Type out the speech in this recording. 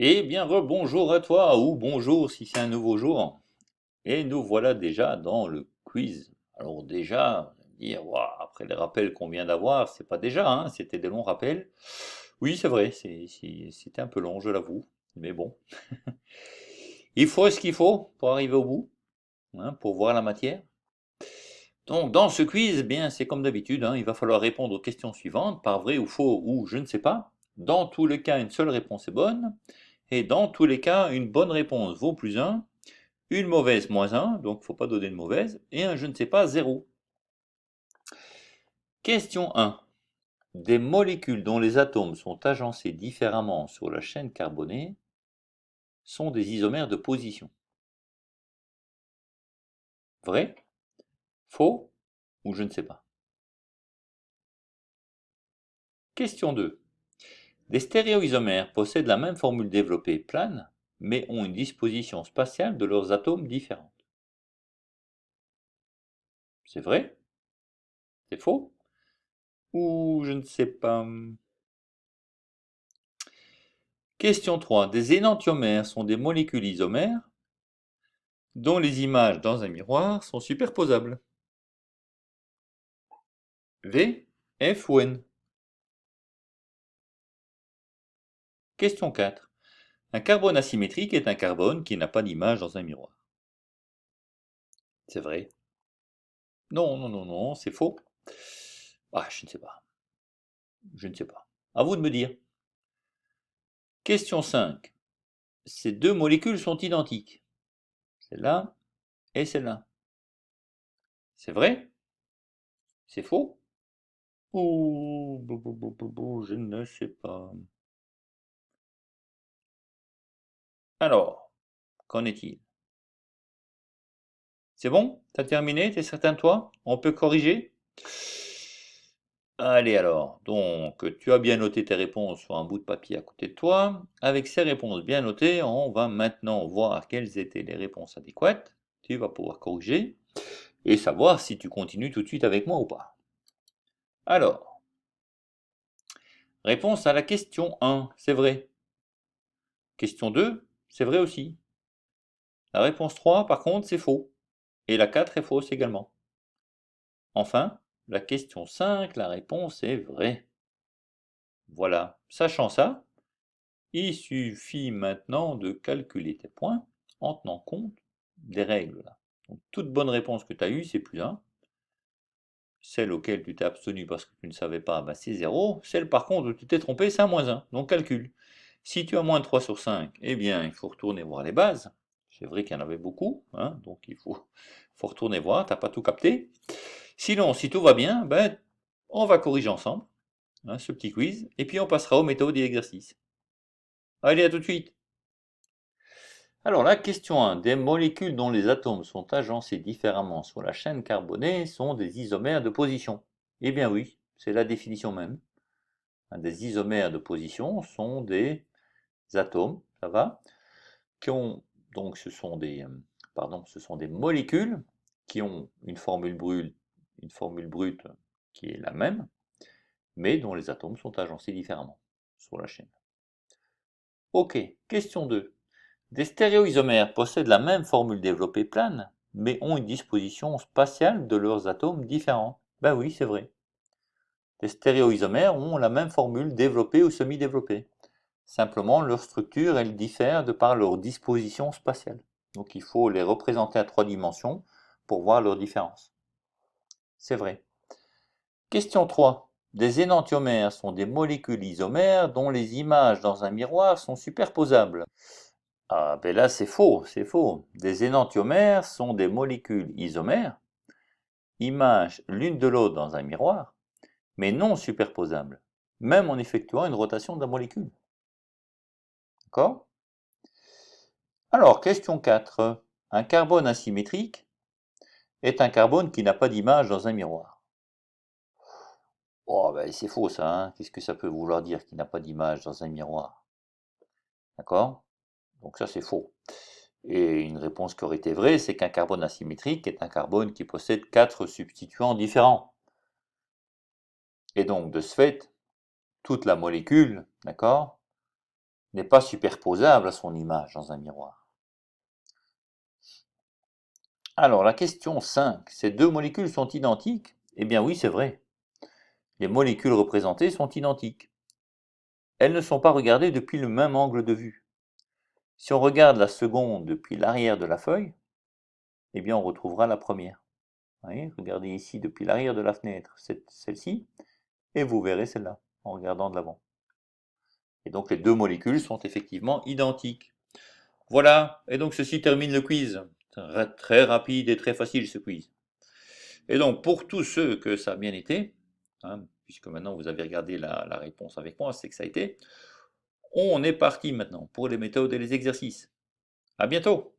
Eh bien, rebonjour à toi, ou bonjour si c'est un nouveau jour. Et nous voilà déjà dans le quiz. Alors déjà, vous allez me dire, ouah, après les rappels qu'on vient d'avoir, c'est pas déjà, hein, c'était des longs rappels. Oui, c'est vrai, c'était un peu long, je l'avoue. Mais bon, il faut ce qu'il faut pour arriver au bout, hein, pour voir la matière. Donc dans ce quiz, eh bien, c'est comme d'habitude, hein, il va falloir répondre aux questions suivantes, par vrai ou faux ou je ne sais pas. Dans tous les cas, une seule réponse est bonne. Et dans tous les cas, une bonne réponse vaut plus un. Une mauvaise, moins un, donc il ne faut pas donner de mauvaise, et un je ne sais pas, zéro. Question 1. Des molécules dont les atomes sont agencés différemment sur la chaîne carbonée sont des isomères de position. Vrai, faux ou je ne sais pas. Question 2. Des stéréoisomères possèdent la même formule développée plane, mais ont une disposition spatiale de leurs atomes différente. C'est vrai, c'est faux ou je ne sais pas. Question 3. Des énantiomères sont des molécules isomères dont les images dans un miroir sont superposables. V, F ou N. Question 4. Un carbone asymétrique est un carbone qui n'a pas d'image dans un miroir. C'est vrai. Non, non, non, non, c'est faux. Ah, je ne sais pas. Je ne sais pas. À vous de me dire. Question 5. Ces deux molécules sont identiques. Celle-là et celle-là. C'est vrai? C'est faux? Ouh, je ne sais pas. Alors, qu'en est-il? C'est bon? T'as terminé? T'es certain de toi? On peut corriger? Allez alors, donc tu as bien noté tes réponses sur un bout de papier à côté de toi. Avec ces réponses bien notées, on va maintenant voir quelles étaient les réponses adéquates. Tu vas pouvoir corriger et savoir si tu continues tout de suite avec moi ou pas. Alors, réponse à la question 1, c'est vrai. Question 2, c'est vrai aussi. La réponse 3, par contre, c'est faux. Et la 4 est fausse également. Enfin, la question 5, la réponse est vraie. Voilà, sachant ça, il suffit maintenant de calculer tes points en tenant compte des règles là. Donc, toute bonne réponse que tu as eue, c'est plus 1. Celle auquel tu t'es abstenu parce que tu ne savais pas, bah, c'est 0. Celle par contre où tu t'es trompé, c'est un moins 1. Donc calcul. Si tu as moins de 3 sur 5, eh bien il faut retourner voir les bases. C'est vrai qu'il y en avait beaucoup, hein, donc faut retourner voir, tu n'as pas tout capté. Sinon, si tout va bien, ben, on va corriger ensemble, hein, ce petit quiz, et puis on passera aux méthodes et exercices. Allez, à tout de suite. Alors la question 1. Des molécules dont les atomes sont agencés différemment sur la chaîne carbonée sont des isomères de position. Eh bien oui, c'est la définition même. Des isomères de position sont des atomes, ça va, qui ont, donc ce sont des molécules qui ont une formule brute qui est la même, mais dont les atomes sont agencés différemment sur la chaîne. Ok, question 2. Des stéréoisomères possèdent la même formule développée plane, mais ont une disposition spatiale de leurs atomes différents. Ben oui, c'est vrai. Les stéréoisomères ont la même formule développée ou semi-développée. Simplement, leur structure, elle diffère de par leur disposition spatiale. Donc il faut les représenter à 3 dimensions pour voir leur différence. C'est vrai. Question 3. Des énantiomères sont des molécules isomères dont les images dans un miroir sont superposables. Ah ben là c'est faux, c'est faux. Des énantiomères sont des molécules isomères, images l'une de l'autre dans un miroir, mais non superposables, même en effectuant une rotation de la molécule. D'accord? Alors, question 4. Un carbone asymétrique est un carbone qui n'a pas d'image dans un miroir. Oh ben c'est faux ça, hein. Qu'est-ce que ça peut vouloir dire qu'il n'a pas d'image dans un miroir? D'accord? Donc ça c'est faux. Et une réponse qui aurait été vraie, c'est qu'un carbone asymétrique est un carbone qui possède 4 substituants différents. Et donc, de ce fait, toute la molécule, d'accord, n'est pas superposable à son image dans un miroir. Alors, la question 5, ces deux molécules sont identiques? Eh bien oui, c'est vrai. Les molécules représentées sont identiques. Elles ne sont pas regardées depuis le même angle de vue. Si on regarde la seconde depuis l'arrière de la feuille, eh bien on retrouvera la première. Vous voyez, regardez ici depuis l'arrière de la fenêtre, celle-ci, et vous verrez celle-là, en regardant de l'avant. Et donc les deux molécules sont effectivement identiques. Voilà, et donc ceci termine le quiz. Très rapide et très facile ce quiz. Et donc pour tous ceux que ça a bien été, hein, puisque maintenant vous avez regardé la réponse avec moi, c'est que ça a été, on est parti maintenant pour les méthodes et les exercices. À bientôt!